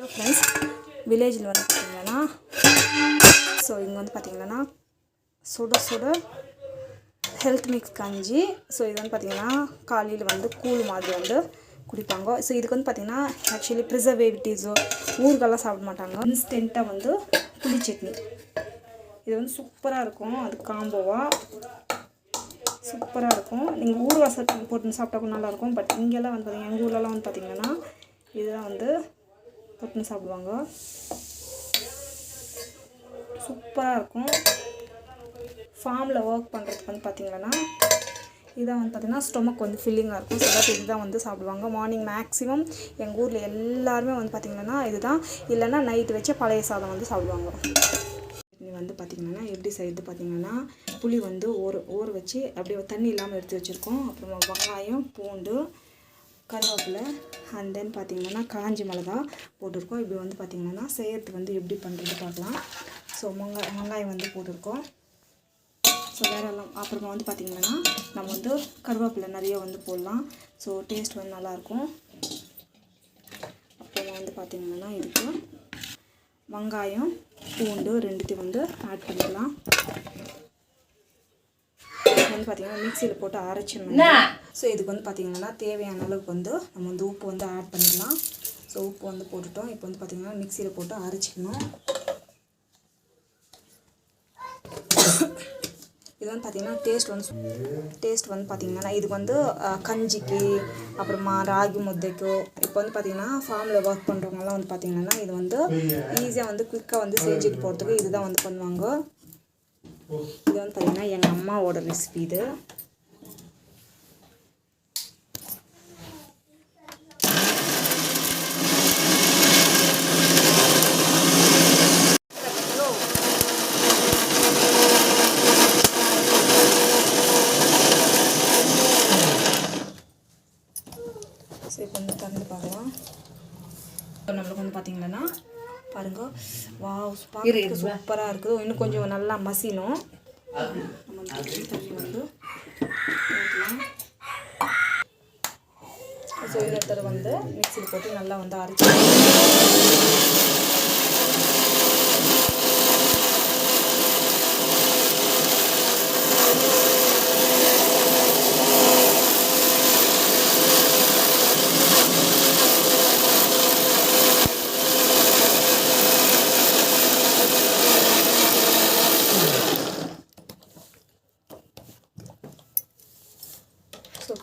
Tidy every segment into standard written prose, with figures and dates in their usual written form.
Friends, வில்லேஜில் வந்து பார்த்திங்கன்னா இங்கே வந்து பார்த்திங்கன்னா சுட சுட ஹெல்த் மிக்ஸ் கஞ்சி. இது வந்து பார்த்திங்கன்னா காலையில் வந்து கூழ் மாதிரி வந்து குடிப்பாங்க. இதுக்கு வந்து பார்த்திங்கன்னா ஆக்சுவலி ப்ரிசர்வேட்டிவ்ஸோ ஊறுகாலாம் சாப்பிட மாட்டாங்க. இன்ஸ்டண்ட்டாக வந்து புளி சட்னி இது வந்து சூப்பராக இருக்கும். அது காம்போவாக சூப்பராக இருக்கும். நீங்கள் ஊறுகாய் போட்டு சாப்பிட்டா கூட நல்லாயிருக்கும். பட் இங்கெல்லாம் வந்து பார்த்திங்கன்னா எங்கள் ஊர்லலாம் வந்து பார்த்திங்கன்னா இதுதான் வந்து போட்டு சாப்பிடுவாங்க. சூப்பராக இருக்கும். ஃபார்மில் ஒர்க் பண்ணுறதுக்கு வந்து பார்த்திங்கன்னா இதான் வந்து பார்த்திங்கன்னா ஸ்டொமக் வந்து ஃபில்லிங்காக இருக்கும். இதுதான் வந்து சாப்பிடுவாங்க மார்னிங். மேக்ஸிமம் எங்கள் ஊரில் எல்லாருமே வந்து பார்த்திங்கன்னா இதுதான், இல்லைன்னா நைட்டு வச்சு பழைய சாதம் வந்து சாப்பிடுவாங்க. இது வந்து பார்த்திங்கன்னா எப்படி செய்யுது பார்த்திங்கன்னா புளி வந்து ஊற வச்சு அப்படியே தண்ணி இல்லாமல் எடுத்து வச்சுருக்கோம். அப்புறமா வெங்காயம், பூண்டு, கருவேப்பிலை, அண்ட் தென் பார்த்திங்கன்னா காஞ்சி மிளகா போட்டிருக்கோம். இப்படி வந்து பார்த்திங்கன்னா செய்யறது வந்து எப்படி பண்ணுறது பார்க்கலாம். வெங்காயம் வந்து போட்டிருக்கோம். வேறெல்லாம் அப்புறமா வந்து பார்த்திங்கன்னா நம்ம வந்து கருவேப்பிலை நிறைய வந்து போடலாம். டேஸ்ட் வந்து நல்லாயிருக்கும். அப்புறமா வந்து பார்த்திங்கன்னா இதுக்கு வெங்காயம், பூண்டு ரெண்டுத்தையும் வந்து ஆட் பண்ணிக்கலாம். வந்து பார்த்திங்கன்னா மிக்சியில் போட்டு அரைச்சிடணும். இதுக்கு வந்து பார்த்திங்கன்னா தேவையான அளவுக்கு வந்து நம்ம வந்து உப்பு வந்து ஆட் பண்ணிடலாம். உப்பு வந்து போட்டுட்டோம். இப்போ வந்து பார்த்திங்கன்னா மிக்சியில் போட்டு அரைச்சிக்கணும். இது வந்து பார்த்திங்கன்னா டேஸ்ட் வந்து பார்த்திங்கன்னா இதுக்கு வந்து கஞ்சிக்கு, அப்புறமா ராகி முத்தைக்கோ, இப்போ வந்து பார்த்திங்கன்னா ஃபார்மில் ஒர்க் பண்ணுறவங்கலாம் வந்து பார்த்திங்கன்னா இது வந்து ஈஸியாக வந்து குயிக்காக வந்து செஞ்சுட்டு போகிறதுக்கு இதுதான் வந்து பண்ணுவாங்க. இது வந்து பார்த்திங்கன்னா எங்கள் அம்மாவோட ரெசிபி. இது இப்போ வந்து திறந்து பார்க்கலாம். நம்மளுக்கு வந்து பார்த்திங்கன்னா பாருங்க, வாவ் சூப்பராக இருக்குது. இன்னும் கொஞ்சம் நல்லா மசிணும். நம்ம தண்ணி வந்து ஊற்றலாம். இன்னொருத்தர் வந்து மிக்சியில் போட்டு நல்லா வந்து அரைச்சி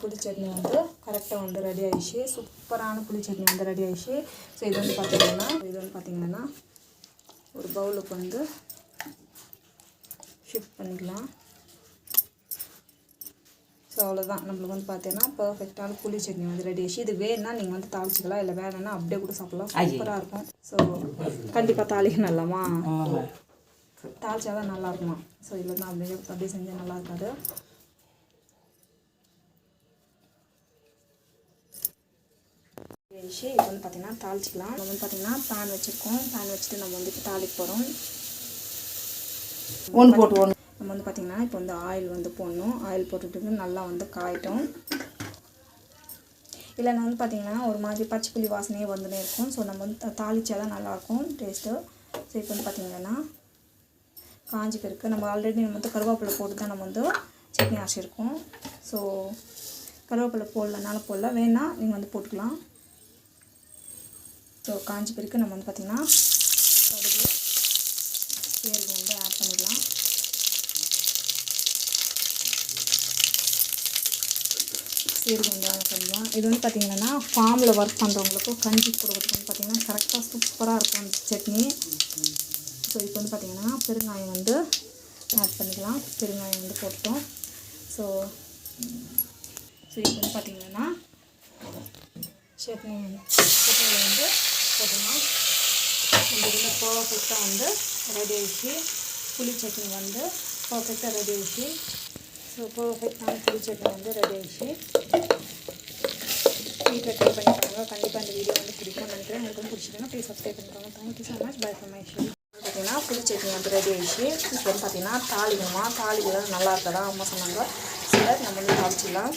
புளி சட்னி வந்து கரெக்டாக வந்து ரெடி ஆகிடுச்சு. சூப்பரான புளி சட்னி வந்து ரெடி ஆகிடுச்சு. இது வந்து பார்த்திங்கன்னா ஒரு பவுலுக்கு வந்து ஷிஃப்ட் பண்ணிக்கலாம். அவ்வளோதான். நம்மளுக்கு வந்து பார்த்தீங்கன்னா பர்ஃபெக்டான புளி சட்னி வந்து ரெடி ஆகிடுச்சு. இது வேணுன்னா நீங்கள் வந்து தாளிச்சிக்கலாம், இல்லை வேணும்னா அப்படியே கூட சாப்பிட்லாம். சூப்பராக இருக்கும். கண்டிப்பாக தாளிக்கணும் இல்லாமா, தாளிச்சா தான் நல்லா இருக்குமா. இல்லைன்னா அப்படியே செஞ்சால் நல்லா இருக்காது. இப்போ வந்து பார்த்திங்கன்னா தாளிச்சிக்கலாம். நம்ம வந்து பார்த்திங்கன்னா பேன் வச்சுருக்கோம். பேன் வச்சுட்டு நம்ம வந்து இப்போ தாளிக்க போகிறோம். நம்ம வந்து பார்த்திங்கன்னா இப்போ வந்து ஆயில் வந்து போடணும். ஆயில் போட்டுட்டு நல்லா வந்து காயட்டும். இல்லைன்னா வந்து பார்த்திங்கன்னா ஒரு மாதிரி பச்சை புளி வாசனையே வந்துனே இருக்கும். நம்ம வந்து தாளிச்சா தான் நல்லாயிருக்கும் டேஸ்ட்டு. இப்போ வந்து பார்த்திங்கன்னா காஞ்சி பிறகு நம்ம ஆல்ரெடி நம்ம வந்து கருவேப்பிலை போட்டு தான் நம்ம வந்து சட்னி அரைச்சிருக்கோம். கருவேப்பிலை போடலனாலும் போடல, வேணால் நீங்கள் வந்து போட்டுக்கலாம். காஞ்சி பிறகு நம்ம வந்து பார்த்திங்கன்னா கடுகு, சீரகம் வந்து ஆட் பண்ணிடலாம். சீரகம் வந்து ஆட் பண்ணலாம். இது வந்து பார்த்திங்கன்னா ஃபார்மில் ஒர்க் பண்ணுறவங்களுக்கும் கஞ்சி கொடுக்குறதுக்கு வந்து பார்த்திங்கன்னா கரெக்டாக சூப்பராக இருக்கும் அந்த சட்னி. இப்போ வந்து பார்த்திங்கன்னா பெருங்காயம் வந்து ஆட் பண்ணிக்கலாம். பெருங்காயம் வந்து போட்டோம். இப்போ வந்து பார்த்திங்கன்னா சட்னியில் வந்து போட்டுக்கலாம். இந்த இதில் பர்ஃபெக்டாக வந்து ரெடி ஆகிடுச்சு. புளி சட்னி வந்து பர்ஃபெக்டாக ரெடி ஆகிடுச்சு. பர்ஃபெக்டான புளி சட்னி வந்து ரெடி ஆகிடுச்சு. வீட்டில் ட்ரை பண்ணி பாருங்கள். கண்டிப்பாக இந்த வீடியோ வந்து பிடிக்கும் நினைக்கிறேன். உங்களுக்கு வந்து பிடிச்சிங்கன்னா ப்ளீஸ் சப்ஸ்கிரைப் பண்ணிக்கோங்க. Thank you so much. By from my show. பார்த்திங்கன்னா புளி சட்னி வந்து ரெடி ஆகிடுச்சு. இப்போ வந்து பார்த்திங்கன்னா தாளிக்கணுமா, தாளிக்கிறது நல்லா இருக்கதா அம்மா சொன்னாங்க. நம்ம வந்து தாளிச்சிடலாம்.